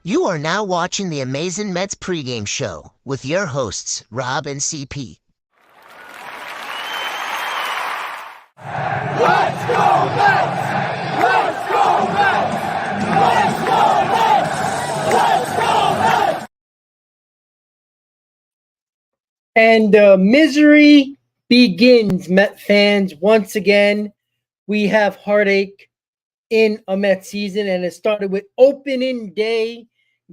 You are now watching the Amazin Mets Pregame Show with your hosts, Rob and CP. Let's go Mets! Let's go Mets! Let's go Mets! Let's go Mets! And misery begins, Met fans. Once again, we have heartache in a Mets season, and it started with opening day,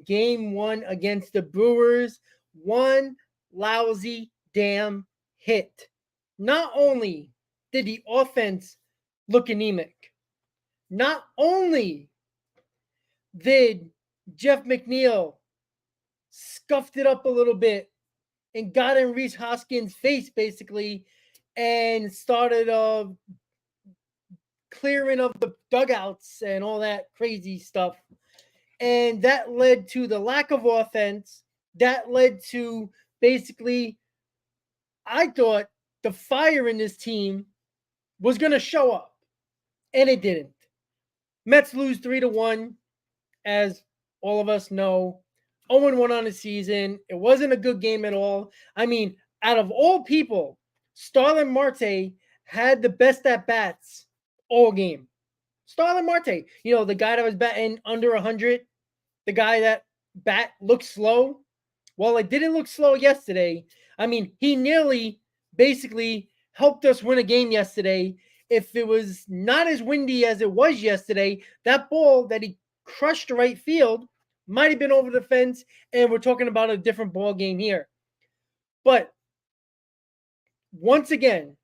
game 1 against the Brewers. One lousy damn hit. Not only did the offense look anemic, not only did Jeff McNeil scuffed it up a little bit and got in Rhys Hoskins' face, basically, and started clearing of the dugouts and all that crazy stuff. And that led to the lack of offense. That led to basically, I thought the fire in this team was going to show up, and it didn't. Mets lose 3-1, as all of us know. 0-1 on the season. It wasn't a good game at all. I mean, out of all people, Starlin Marte had the best at-bats all game. Starlin Marte, the guy that was batting under 100, the guy that bat looked slow. Well, it didn't look slow yesterday. I mean, he nearly basically helped us win a game yesterday. If it was not as windy as it was yesterday, that ball that he crushed to right field might have been over the fence, and we're talking about a different ball game here. But once again,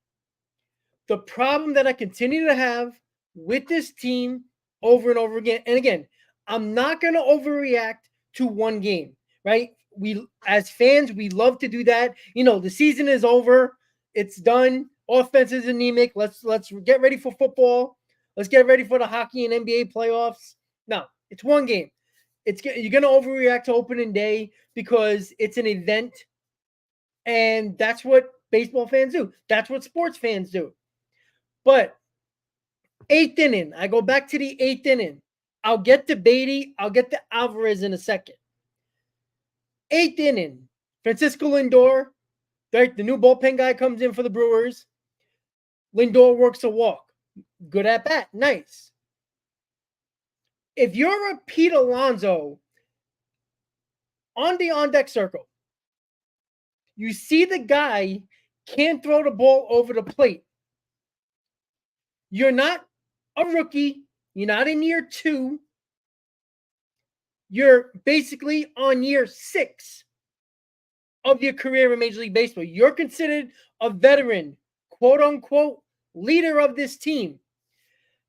the problem that I continue to have with this team over and over again, and again, I'm not going to overreact to one game, right? We, as fans, we love to do that. The season is over. It's done. Offense is anemic. Let's get ready for football. Let's get ready for the hockey and NBA playoffs. No, it's one game. You're going to overreact to opening day because it's an event, and that's what baseball fans do. That's what sports fans do. But 8th inning, I go back to the 8th inning. I'll get to Batty. I'll get to Alvarez in a second. 8th inning, Francisco Lindor, right, the new bullpen guy, comes in for the Brewers. Lindor works a walk. Good at bat. Nice. If you're a Pete Alonso on the on-deck circle, you see the guy can't throw the ball over the plate. You're not a rookie. You're not in year 2. You're basically on year 6 of your career in Major League Baseball. You're considered a veteran, quote-unquote, leader of this team.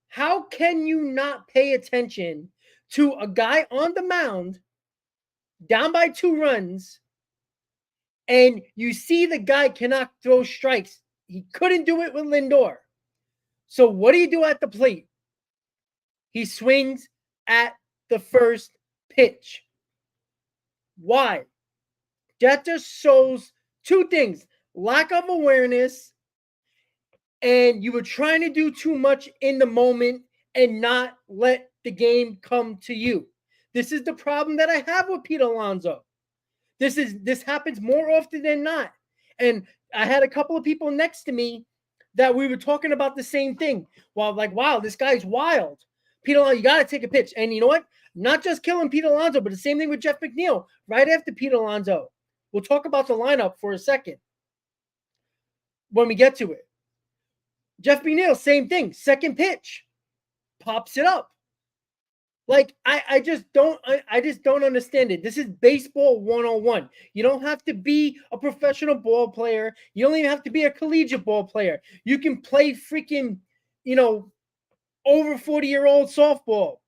How can you not pay attention to a guy on the mound, down by 2 runs, And you see the guy cannot throw strikes. He couldn't do it with Lindor. So what do you do at the plate? He swings at the first pitch. Why? That just shows two things: lack of awareness, and you were trying to do too much in the moment and not let the game come to you. This is the problem that I have with Pete Alonso. This happens more often than not. And I had a couple of people next to me that we were talking about the same thing. Well, like, wow, this guy's wild. Pete Alonso, you got to take a pitch. And you know what? Not just killing Pete Alonso, but the same thing with Jeff McNeil right after Pete Alonso. We'll talk about the lineup for a second when we get to it. Jeff McNeil, same thing. Second pitch, pops it up. Like, I just don't understand it. This is baseball 101. You don't have to be a professional ball player. You don't even have to be a collegiate ball player. You can play freaking, over 40-year-old softball.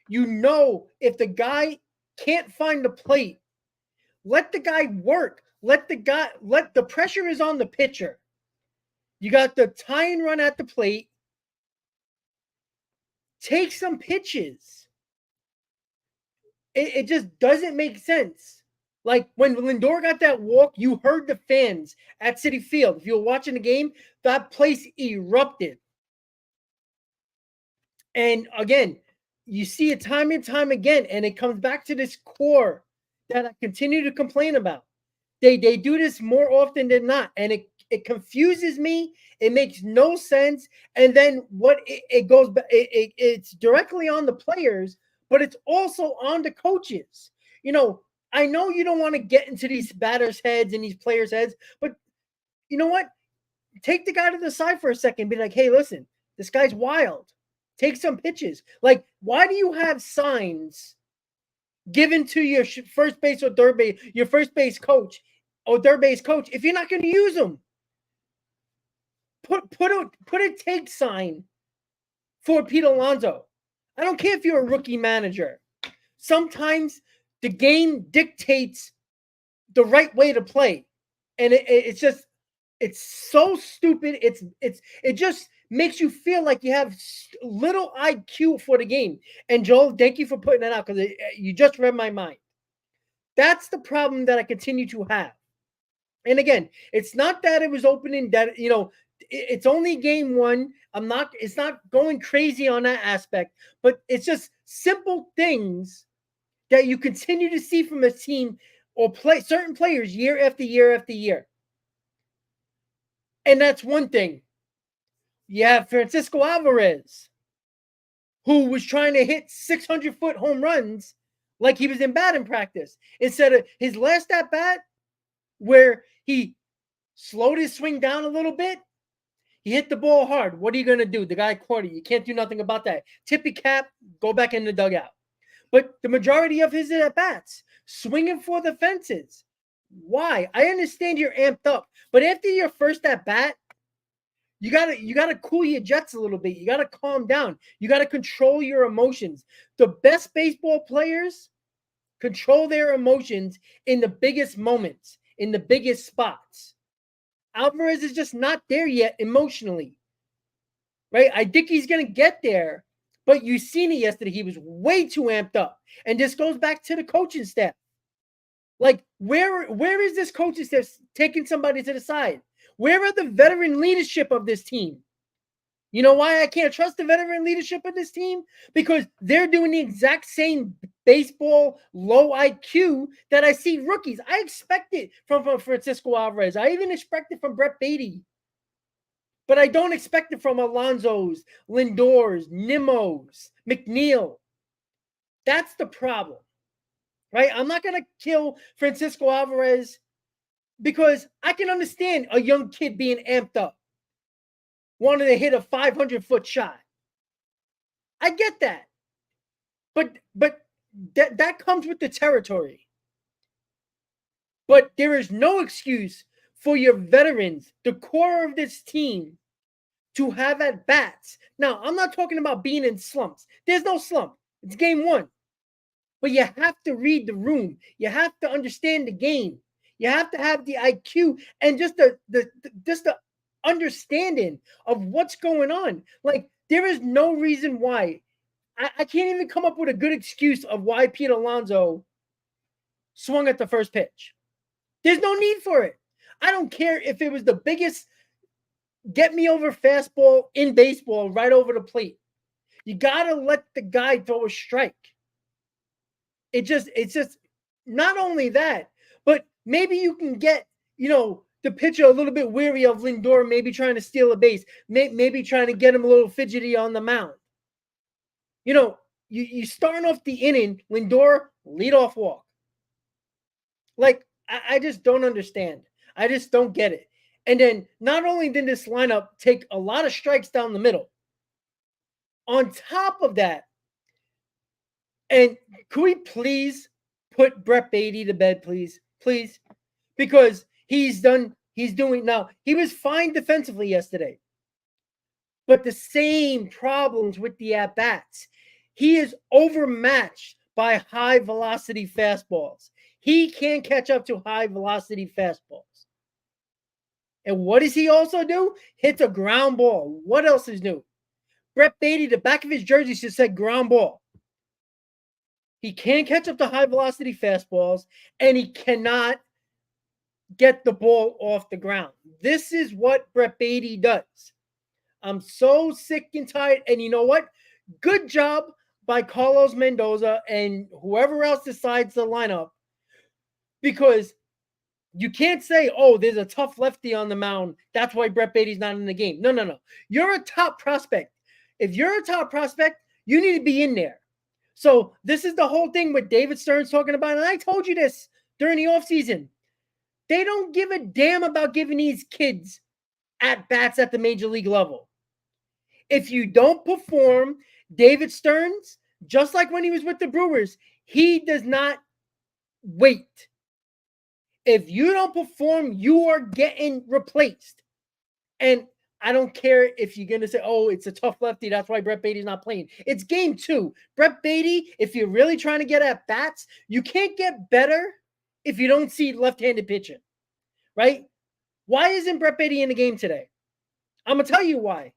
You know, if the guy can't find the plate, let the guy work. Let the pressure is on the pitcher. You got the tie and run at the plate. Take some pitches. It just doesn't make sense. Like when Lindor got that walk, you heard the fans at Citi Field. If you were watching the game, that place erupted. And again, you see it time and time again, and it comes back to this core that I continue to complain about. They do this more often than not, and it confuses me. It makes no sense. And then it's directly on the players, but it's also on the coaches. I know you don't want to get into these batters' heads and these players' heads, but you know what? Take the guy to the side for a second. Be like, hey, listen, this guy's wild. Take some pitches. Like, why do you have signs given to your first base or third base, your first base coach or third base coach, if you're not going to use them? Put a take sign for Pete Alonso. I don't care if you're a rookie manager. Sometimes the game dictates the right way to play, and it's so stupid. It just makes you feel like you have little IQ for the game. And Joel, thank you for putting that out, because you just read my mind. That's the problem that I continue to have. And again, it's not that it was opening that, it's only game one. It's not going crazy on that aspect, but it's just simple things that you continue to see from a team or certain players year after year after year. And that's one thing. You have Francisco Alvarez, who was trying to hit 600-foot home runs like he was in batting practice. Instead of his last at-bat, where he slowed his swing down a little bit, he hit the ball hard. What are you going to do? The guy caught it. You can't do nothing about that. Tippy cap, go back in the dugout. But the majority of his at-bats, swinging for the fences. Why? I understand you're amped up, but after your first at-bat, you gotta cool your jets a little bit. You gotta calm down. You gotta control your emotions. The best baseball players control their emotions in the biggest moments, in the biggest spots. Alvarez is just not there yet emotionally, right? I think he's gonna get there, but you seen it yesterday. He was way too amped up, and this goes back to the coaching staff. Like, where is this coaching staff taking somebody to the side? Where are the veteran leadership of this team? You know why I can't trust the veteran leadership of this team? Because they're doing the exact same baseball low IQ that I see rookies. I expect it from Francisco Alvarez. I even expect it from Brett Batty. But I don't expect it from Alonso's, Lindor's, Nimmo's, McNeil. That's the problem, right? I'm not going to kill Francisco Alvarez, because I can understand a young kid being amped up, wanting to hit a 500-foot shot. I get that. But that comes with the territory. But there is no excuse for your veterans, the core of this team, to have at-bats. Now, I'm not talking about being in slumps. There's no slump. It's game one. But you have to read the room. You have to understand the game. You have to have the IQ and just the understanding of what's going on. Like, there is no reason why. I can't even come up with a good excuse of why Pete Alonso swung at the first pitch. There's no need for it. I don't care if it was the biggest get me over fastball in baseball right over the plate. You got to let the guy throw a strike. It's just not only that, but maybe you can get, the pitcher a little bit weary of Lindor, maybe trying to steal a base, maybe trying to get him a little fidgety on the mound. You starting off the inning, Lindor, leadoff walk. Like, I just don't understand. I just don't get it. And then not only did this lineup take a lot of strikes down the middle, on top of that, and could we please put Brett Batty to bed, please? Please. Because he's doing now. He was fine defensively yesterday. But the same problems with the at-bats. He is overmatched by high-velocity fastballs. He can't catch up to high-velocity fastballs. And what does he also do? Hits a ground ball. What else is new? Brett Batty, the back of his jersey just said ground ball. He can't catch up to high-velocity fastballs, and he cannot get the ball off the ground. This is what Brett Batty does. I'm so sick and tired. And you know what? Good job by Carlos Mendoza and whoever else decides the lineup, because you can't say, oh, there's a tough lefty on the mound. That's why Brett Batty's not in the game. No. You're a top prospect. If you're a top prospect, you need to be in there. So this is the whole thing with David Stearns talking about, and I told you this during the offseason. They don't give a damn about giving these kids at-bats at the major league level. If you don't perform, David Stearns, just like when he was with the Brewers, he does not wait. If you don't perform, you are getting replaced. And I don't care if you're going to say, oh, it's a tough lefty, that's why Brett Batty's not playing. It's game 2. Brett Batty, if you're really trying to get at bats, you can't get better if you don't see left-handed pitching, right? Why isn't Brett Batty in the game today? I'm going to tell you why.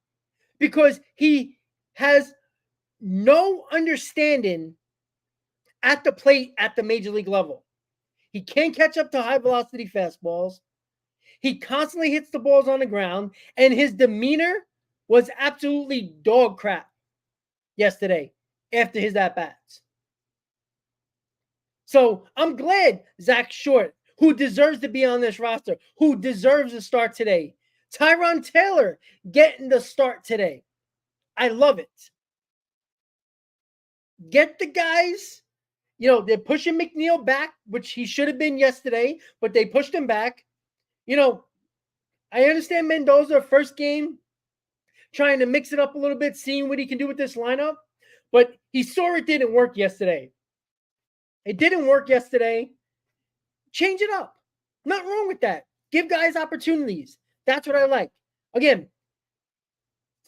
Because he has no understanding at the plate at the major league level. He can't catch up to high-velocity fastballs. He constantly hits the balls on the ground, and his demeanor was absolutely dog crap yesterday after his at-bats. So I'm glad Zach Short, who deserves to be on this roster, who deserves a start today. Tyrone Taylor getting the start today. I love it. Get the guys. They're pushing McNeil back, which he should have been yesterday, but they pushed him back. I understand Mendoza, first game, trying to mix it up a little bit, seeing what he can do with this lineup, but he saw it didn't work yesterday. It didn't work yesterday. Change it up. Nothing wrong with that. Give guys opportunities. That's what I like. Again,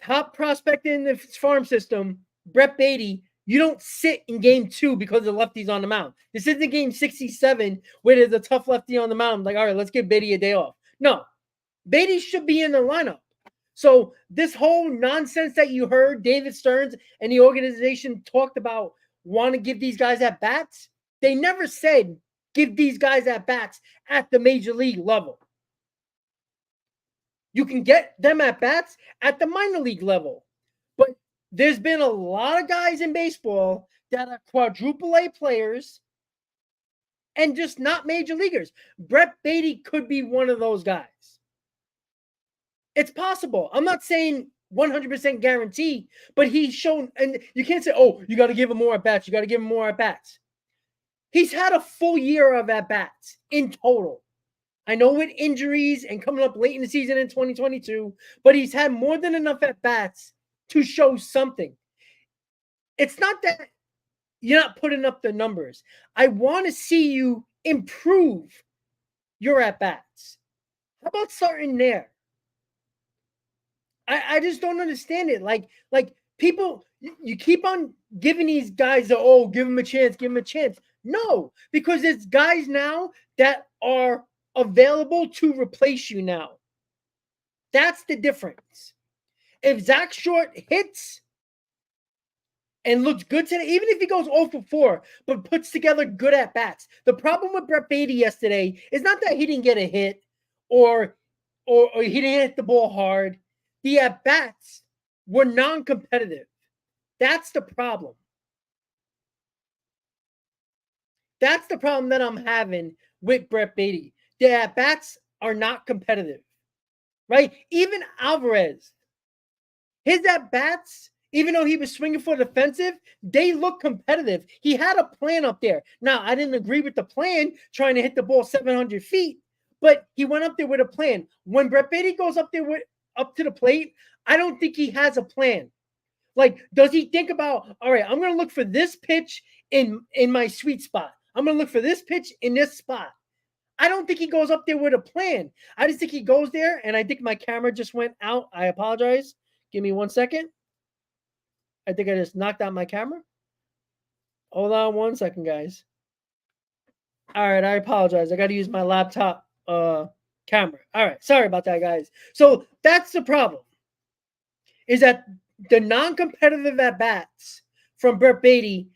top prospect in the farm system, Brett Batty. You don't sit in game 2 because the lefty's on the mound. This isn't game 67 where there's a tough lefty on the mound. Like, all right, let's give Batty a day off. No, Batty should be in the lineup. So this whole nonsense that you heard David Stearns and the organization talked about want to give these guys at bats, they never said give these guys at bats at the major league level. You can get them at bats at the minor league level. But there's been a lot of guys in baseball that are quadruple A players and just not major leaguers. Brett Batty could be one of those guys. It's possible. I'm not saying 100% guarantee, but he's shown, and you can't say, oh, you got to give him more at-bats. You got to give him more at-bats. He's had a full year of at-bats in total. I know with injuries and coming up late in the season in 2022, but he's had more than enough at-bats to show something. It's not that you're not putting up the numbers. I want to see you improve your at-bats. How about starting there? I just don't understand it. Like people, you keep on giving these guys give them a chance, give them a chance. No, because there's guys now that are available to replace you now. That's the difference. If Zach Short hits and looks good today, even if he goes 0 for 4, but puts together good at bats. The problem with Brett Batty yesterday is not that he didn't get a hit or he didn't hit the ball hard. The at bats were non-competitive. That's the problem. That's the problem that I'm having with Brett Batty. The at bats are not competitive, right? Even Alvarez, his at bats, even though he was swinging for defensive, they look competitive. He had a plan up there. Now, I didn't agree with the plan, trying to hit the ball 700 feet, but he went up there with a plan. When Brett Batty goes up there up to the plate, I don't think he has a plan. Like, does he think about, all right, I'm going to look for this pitch in my sweet spot. I'm going to look for this pitch in this spot. I don't think he goes up there with a plan. I just think he goes there, and I think my camera just went out. I apologize. Give me 1 second. I think I just knocked out my camera. Hold on 1 second, guys. All right, I apologize. I got to use my laptop camera. All right, sorry about that, guys. So that's the problem, is that the non-competitive at-bats from Brett Batty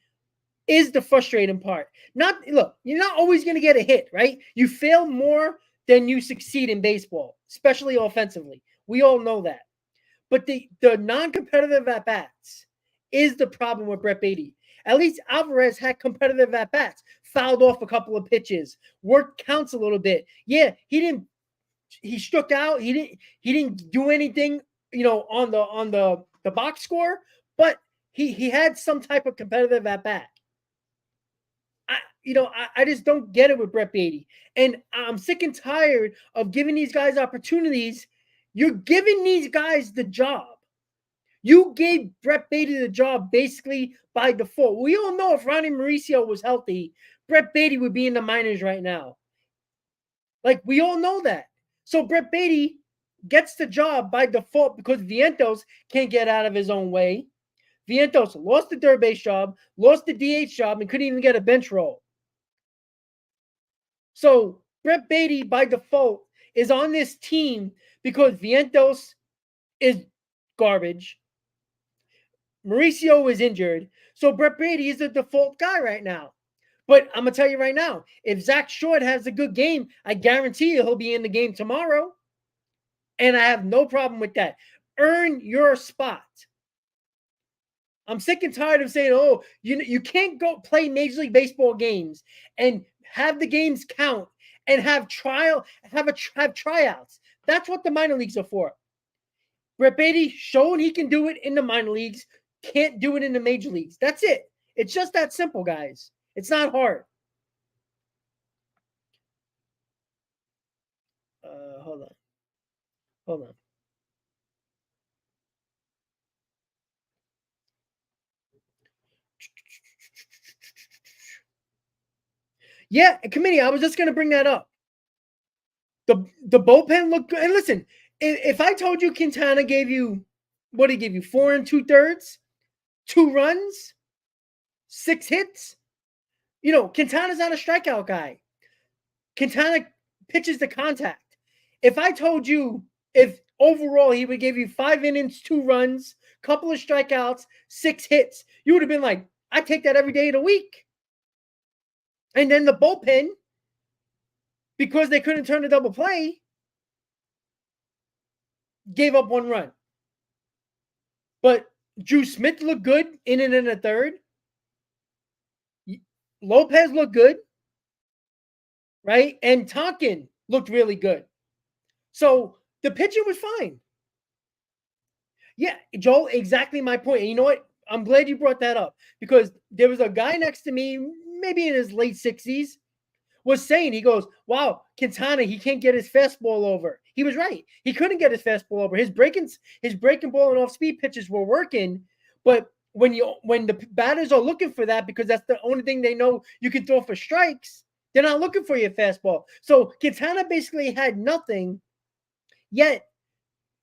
is the frustrating part. Look, you're not always going to get a hit, right? You fail more than you succeed in baseball, especially offensively. We all know that. But the non-competitive at-bats is the problem with Brett Batty. At least Alvarez had competitive at-bats, fouled off a couple of pitches, worked counts a little bit. Yeah, he struck out. He didn't do anything, on the box score, but he had some type of competitive at-bat. I just don't get it with Brett Batty. And I'm sick and tired of giving these guys opportunities. You're giving these guys the job. You gave Brett Batty the job basically by default. We all know if Ronnie Mauricio was healthy, Brett Batty would be in the minors right now. Like, we all know that. So Brett Batty gets the job by default because Vientos can't get out of his own way. Vientos lost the third base job, lost the DH job, and couldn't even get a bench roll. So Brett Batty, by default, is on this team because Vientos is garbage. Mauricio is injured. So Brett Batty is the default guy right now. But I'm going to tell you right now, if Zach Short has a good game, I guarantee you he'll be in the game tomorrow. And I have no problem with that. Earn your spot. I'm sick and tired of saying, oh, you can't go play Major League Baseball games and have the games count and have tryouts. That's what the minor leagues are for. Brett Batty showing he can do it in the minor leagues, can't do it in the major leagues. That's it. It's just that simple, guys. It's not hard. Hold on. Yeah, committee, I was just going to bring that up. The bullpen looked good. And listen, if I told you Quintana gave you, what did he give you? 4 2/3, 2 runs, 6 hits. Quintana's not a strikeout guy. Quintana pitches to contact. If I told you if overall he would give you 5 innings, 2 runs, couple of strikeouts, 6 hits, you would have been like, I take that every day of the week. And then the bullpen, because they couldn't turn a double play, gave up 1 run. But Drew Smith looked good in and in a third. Lopez looked good, right? And Tonkin looked really good. So the pitching was fine. Yeah, Joel, exactly my point. And you know what? I'm glad you brought that up because there was a guy next to me, maybe in his late 60s, was saying, he goes, wow, Quintana, he can't get his fastball over. He was right. He couldn't get his fastball over. His breaking ball and off-speed pitches were working, but when the batters are looking for that because that's the only thing they know you can throw for strikes, they're not looking for your fastball. So Quintana basically had nothing, yet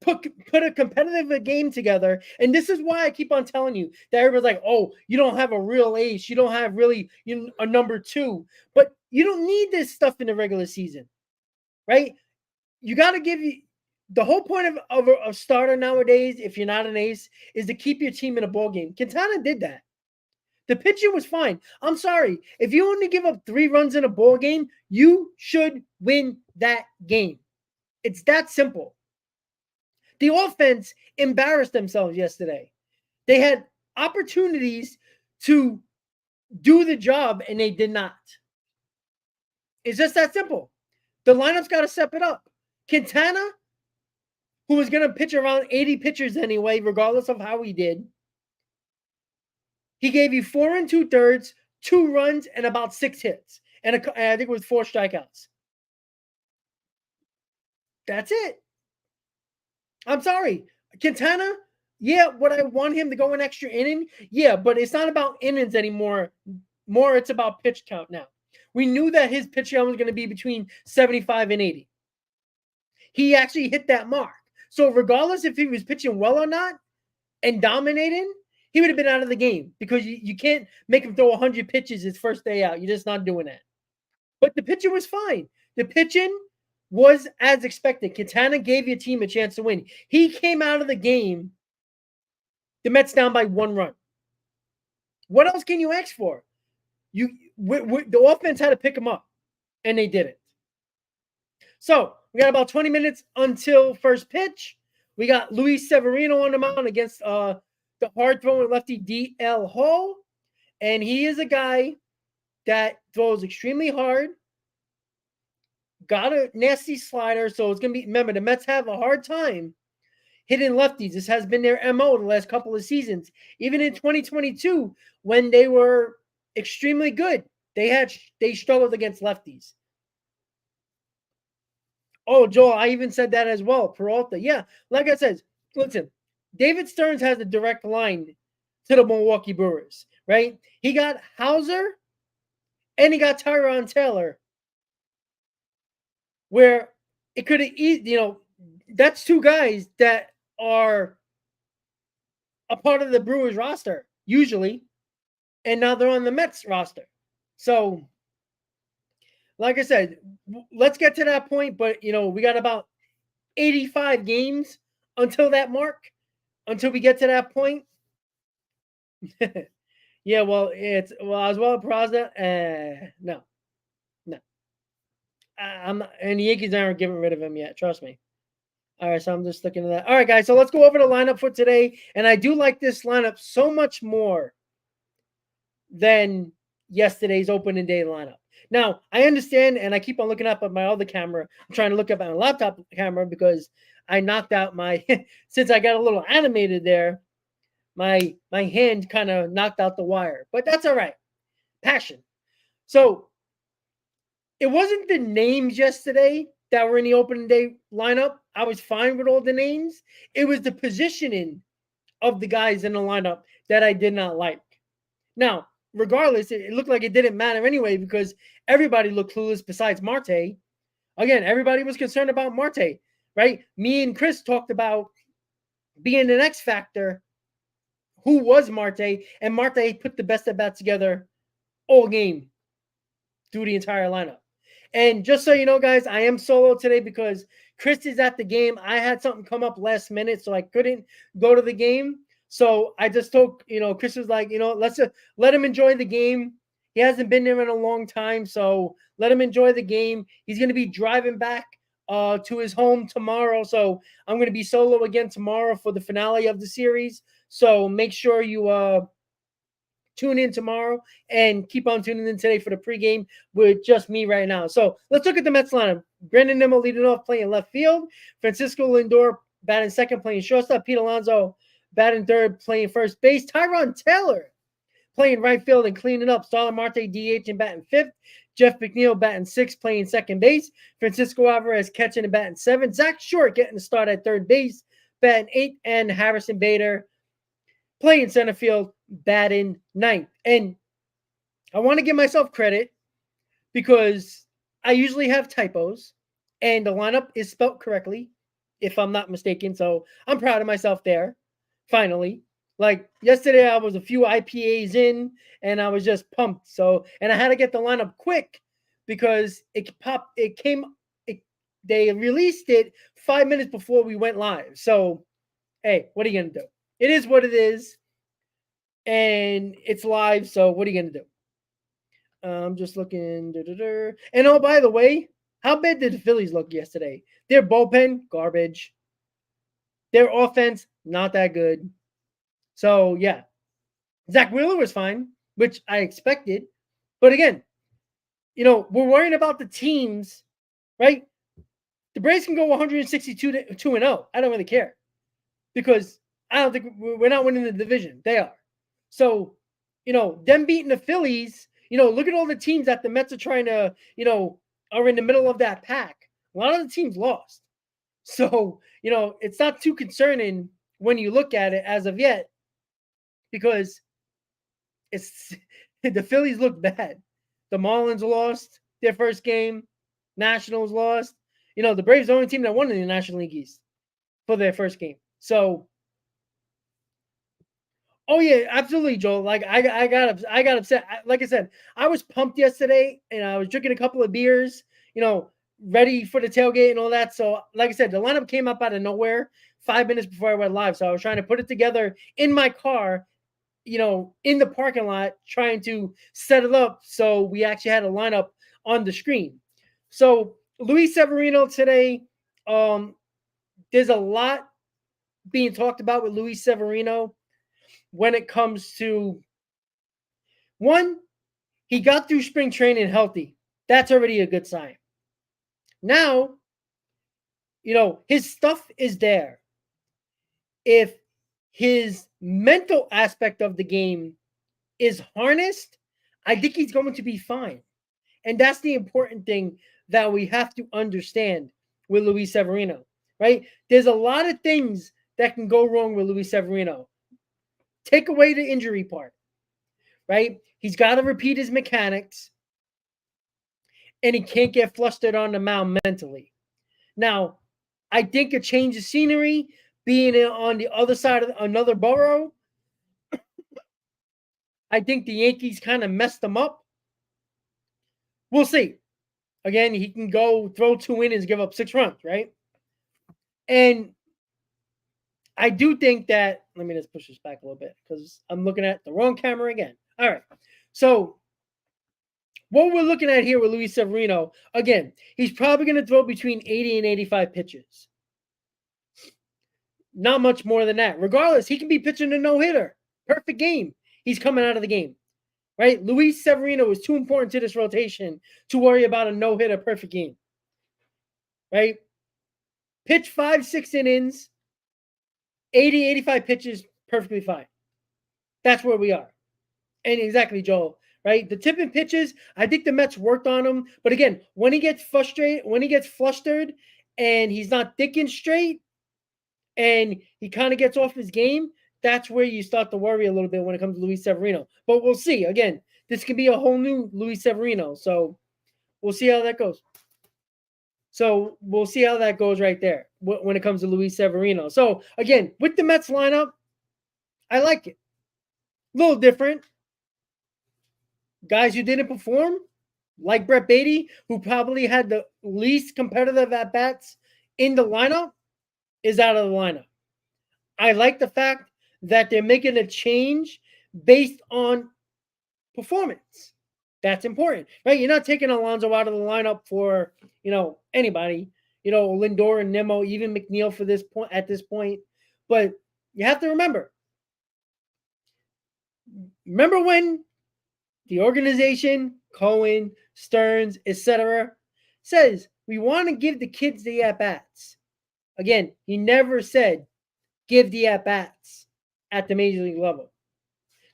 put a competitive game together. And this is why I keep on telling you that everybody's like, oh, you don't have a real ace. You don't have really a number 2. But you don't need this stuff in the regular season. right? You got to give you the whole point of a starter nowadays, if you're not an ace, is to keep your team in a ball game. Quintana did that. The pitcher was fine. I'm sorry. If you only give up 3 runs in a ball game, you should win that game. It's that simple. The offense embarrassed themselves yesterday. They had opportunities to do the job, and they did not. It's just that simple. The lineup's got to step it up. Quintana, who was going to pitch around 80 pitchers anyway, regardless of how he did, he gave you 4 2/3, 2 runs, and about 6 hits. And I think it was 4 strikeouts. That's it. I'm sorry. Quintana, yeah, would I want him to go an extra inning? Yeah, but it's not about innings anymore. More, it's about pitch count now. We knew that his pitch count was going to be between 75 and 80. He actually hit that mark. So regardless if he was pitching well or not and dominating, he would have been out of the game because you can't make him throw 100 pitches his first day out. You're just not doing that. But the pitcher was fine. The pitching was as expected. Quintana gave your team a chance to win. He came out of the game, the Mets down by 1 run. What else can you ask for? The offense had to pick him up, and they did it. So we got about 20 minutes until first pitch. We got Luis Severino on the mound against the hard-throwing lefty D.L. Hall, and he is a guy that throws extremely hard, got a nasty slider, so it's going to be – remember, the Mets have a hard time hitting lefties. This has been their MO the last couple of seasons. Even in 2022, when they were extremely good, they struggled against lefties. Oh, Joel, I even said that as well. Peralta. Yeah, like I said, listen, David Stearns has a direct line to the Milwaukee Brewers, right? He got Hauser and he got Tyrone Taylor, where it could have, that's 2 guys that are a part of the Brewers roster, usually, and now they're on the Mets roster. So, like I said, let's get to that point, but, we got about 85 games until that mark, until we get to that point. Yeah, well, Oswald Peraza, no. I'm not, and the Yankees aren't getting rid of him yet. Trust me. All right, so I'm just looking at that. All right, guys, so let's go over the lineup for today. And I do like this lineup so much more than yesterday's opening day lineup. Now, I understand, and I keep on looking up at my other camera. I'm trying to look up at my laptop camera because I knocked out my since I got a little animated there, my hand kind of knocked out the wire. But that's all right. Passion. So it wasn't the names yesterday that were in the opening day lineup. I was fine with all the names. It was the positioning of the guys in the lineup that I did not like. Now, regardless, it looked like it didn't matter anyway because everybody looked clueless besides Marte. Again, everybody was concerned about Marte, right? Me and Chris talked about being an X factor. Who was Marte? And Marte put the best at-bats together all game through the entire lineup. And just so you know, guys, I am solo today because Chris is at the game. I had something come up last minute, so I couldn't go to the game. So I just told, Chris was like, let's let him enjoy the game. He hasn't been there in a long time, so let him enjoy the game. He's going to be driving back to his home tomorrow, so I'm going to be solo again tomorrow for the finale of the series. So make sure you tune in tomorrow and keep on tuning in today for the pregame with just me right now. So let's look at the Mets lineup. Brandon Nimmo leading off, playing left field. Francisco Lindor batting second, playing shortstop. Pete Alonso batting third, playing first base. Tyrone Taylor playing right field and cleaning up. Starlin Marte DH and batting fifth. Jeff McNeil batting sixth, playing second base. Francisco Alvarez catching and batting seventh. Zach Short getting the start at third base, batting eighth. And Harrison Bader playing center field, batting ninth. And I want to give myself credit because I usually have typos and the lineup is spelled correctly, if I'm not mistaken. So I'm proud of myself there, finally. Like yesterday, I was a few IPAs in and I was just pumped. So, and I had to get the lineup quick because it they released it 5 minutes before we went live. So, hey, what are you going to do? It is what it is. And it's live. So, what are you going to do? I'm just looking. And oh, by the way, how bad did the Phillies look yesterday? Their bullpen, garbage. Their offense, not that good. So, yeah. Zach Wheeler was fine, which I expected. But again, we're worrying about the teams, right? The Braves can go 162-2-0. I don't really care because I don't think we're not winning the division. They are. So, them beating the Phillies, look at all the teams that the Mets are trying to, are in the middle of that pack. A lot of the teams lost. So, it's not too concerning when you look at it as of yet because the Phillies look bad. The Marlins lost their first game. Nationals lost. The Braves are the only team that won in the National League East for their first game. So, oh yeah, absolutely, Joel. Like I got upset. Like I said, I was pumped yesterday, and I was drinking a couple of beers. Ready for the tailgate and all that. So, like I said, the lineup came up out of nowhere 5 minutes before I went live. So I was trying to put it together in my car, in the parking lot, trying to set it up so we actually had a lineup on the screen. So Luis Severino today, there's a lot being talked about with Luis Severino when it comes to one, he got through spring training healthy. That's already a good sign. Now, his stuff is there. If his mental aspect of the game is harnessed, I think he's going to be fine. And that's the important thing that we have to understand with Luis Severino, right? There's a lot of things that can go wrong with Luis Severino. Take away the injury part, right? He's got to repeat his mechanics, and he can't get flustered on the mound mentally. Now, I think a change of scenery, being on the other side of another borough, I think the Yankees kind of messed him up. We'll see. Again, he can go throw 2 innings, give up 6 runs, right? And I do think that, let me just push this back a little bit because I'm looking at the wrong camera again. All right. So what we're looking at here with Luis Severino, again, he's probably going to throw between 80 and 85 pitches. Not much more than that. Regardless, he can be pitching a no-hitter. Perfect game. He's coming out of the game, right? Luis Severino is too important to this rotation to worry about a no-hitter perfect game, right? Pitch 5-6 innings, 80, 85 pitches, perfectly fine. That's where we are. And exactly, Joel, right? The tipping pitches, I think the Mets worked on him. But again, when he gets frustrated, when he gets flustered and he's not thinking straight and he kind of gets off his game, that's where you start to worry a little bit when it comes to Luis Severino. But we'll see. Again, this could be a whole new Luis Severino. So we'll see how that goes. So we'll see how that goes right there when it comes to Luis Severino. So again, with the Mets lineup, I like it. A little different. Guys who didn't perform, like Brett Batty, who probably had the least competitive at-bats in the lineup, is out of the lineup. I like the fact that they're making a change based on performance. That's important, right? You're not taking Alonso out of the lineup for, anybody, Lindor and Nimmo, even McNeil for this point at this point. But you have to remember when the organization, Cohen, Stearns, etc., says we want to give the kids the at-bats. Again, he never said give the at-bats at the major league level.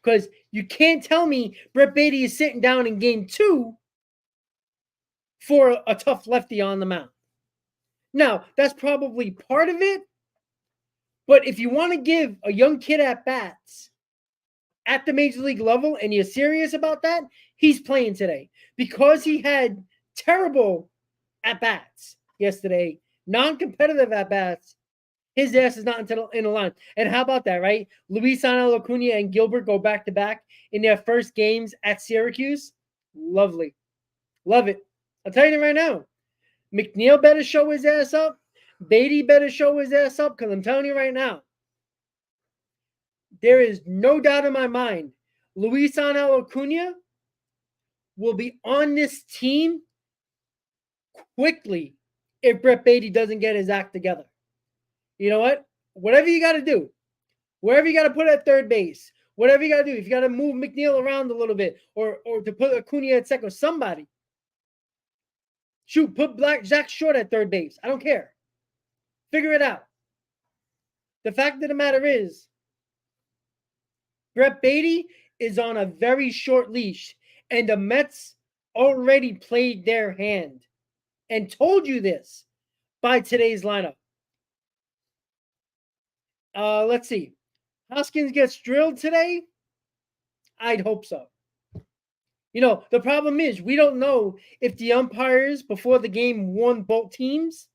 Because you can't tell me Brett Batty is sitting down in game 2 for a tough lefty on the mound. Now, that's probably part of it. But if you want to give a young kid at-bats at the major league level and you're serious about that, he's playing today. Because he had terrible at-bats yesterday, non-competitive at-bats, his ass is not in the line. And how about that, right? Luisano Acuna and Gilbert go back-to-back in their first games at Syracuse. Lovely. Love it. I'll tell you right now. McNeil better show his ass up. Batty better show his ass up, because I'm telling you right now, there is no doubt in my mind Luis Angel Acuna will be on this team quickly if Brett Batty doesn't get his act together. You know what? Whatever you got to do, wherever you got to put at third base, whatever you got to do, if you got to move McNeil around a little bit or to put Acuna at second or somebody, shoot, put Zach Short at third base. I don't care. Figure it out. The fact of the matter is, Brett Batty is on a very short leash, and the Mets already played their hand and told you this by today's lineup. Let's see. Hoskins gets drilled today? I'd hope so. You know, the problem is we don't know if the umpires before the game warned both teams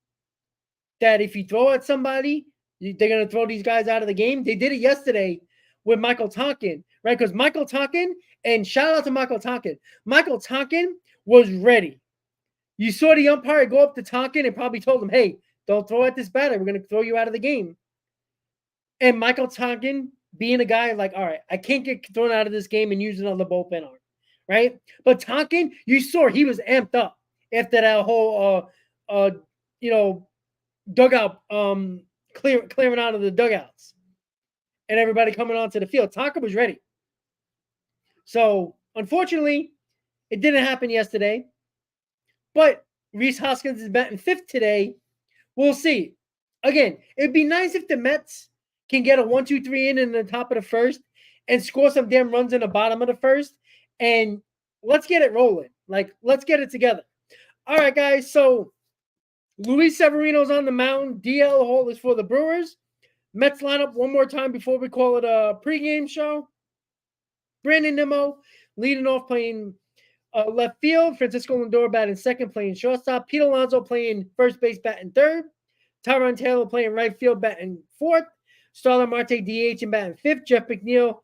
that if you throw at somebody, they're going to throw these guys out of the game. They did it yesterday with Michael Tonkin, right? Because Michael Tonkin, and shout out to Michael Tonkin. Michael Tonkin was ready. You saw the umpire go up to Tonkin and probably told him, hey, don't throw at this batter. We're going to throw you out of the game. And Michael Tonkin, being a guy like, all right, I can't get thrown out of this game and use another bullpen arm, right? But Tonkin, you saw he was amped up after that whole, dugout, clearing out of the dugouts and everybody coming onto the field. Tonkin was ready. So, unfortunately, it didn't happen yesterday. But Rhys Hoskins is batting fifth today. We'll see. Again, it'd be nice if the Mets can get a 1-2-3 in the top of the first and score some damn runs in the bottom of the first. And let's get it rolling. Like, let's get it together. All right, guys. So, Luis Severino's on the mound. DL Hall is for the Brewers. Mets lineup one more time before we call it a pregame show. Brandon Nimmo leading off, playing left field. Francisco Lindor batting second, playing shortstop. Pete Alonso playing first base, batting third. Tyron Taylor playing right field, batting fourth. Starlin Marte DH and batting fifth. Jeff McNeil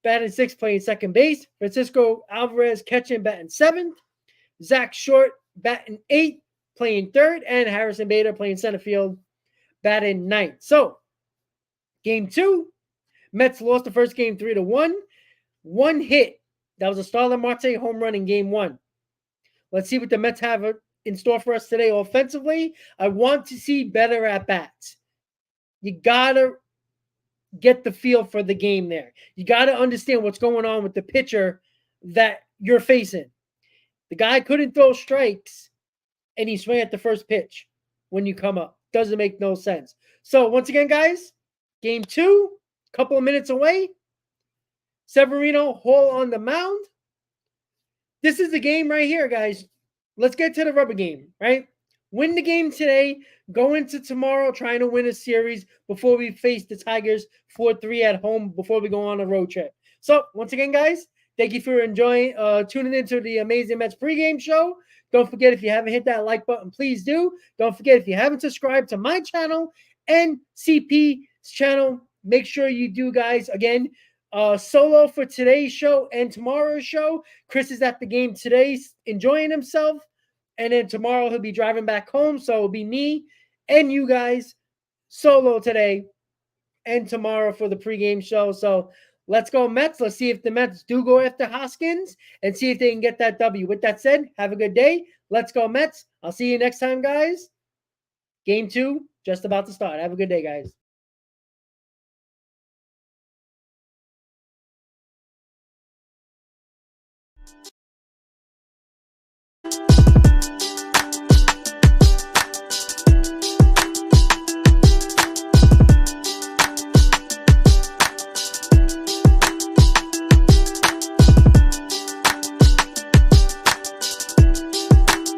batting sixth, playing second base. Francisco Alvarez catching, batting seventh. Zach Short batting eighth, playing third. And Harrison Bader playing center field, batting ninth. So, game two, Mets lost the first game 3-1. One hit. That was a Starlin Marte home run in game one. Let's see what the Mets have in store for us today offensively. I want to see better at-bats. You got to get the feel for the game there. You got to understand what's going on with the pitcher that you're facing. The guy couldn't throw strikes, and he swung at the first pitch when you come up. Doesn't make no sense. So, once again, guys, game two, couple of minutes away. Severino, Hall on the mound. This is the game right here, guys. Let's get to the rubber game, right? Win the game today. Go into tomorrow trying to win a series before we face the Tigers 4-3 at home before we go on a road trip. So, once again, guys, thank you for tuning into the Amazin Mets pregame show. Don't forget, if you haven't hit that like button, please do. Don't forget, if you haven't subscribed to my channel and CP's channel, make sure you do, guys. Again, solo for today's show and tomorrow's show. Chris is at the game today enjoying himself. And then tomorrow he'll be driving back home. So it'll be me and you guys solo today and tomorrow for the pregame show. So let's go Mets. Let's see if the Mets do go after Hoskins and see if they can get that W. With that said, have a good day. Let's go Mets. I'll see you next time, guys. Game two, just about to start. Have a good day, guys.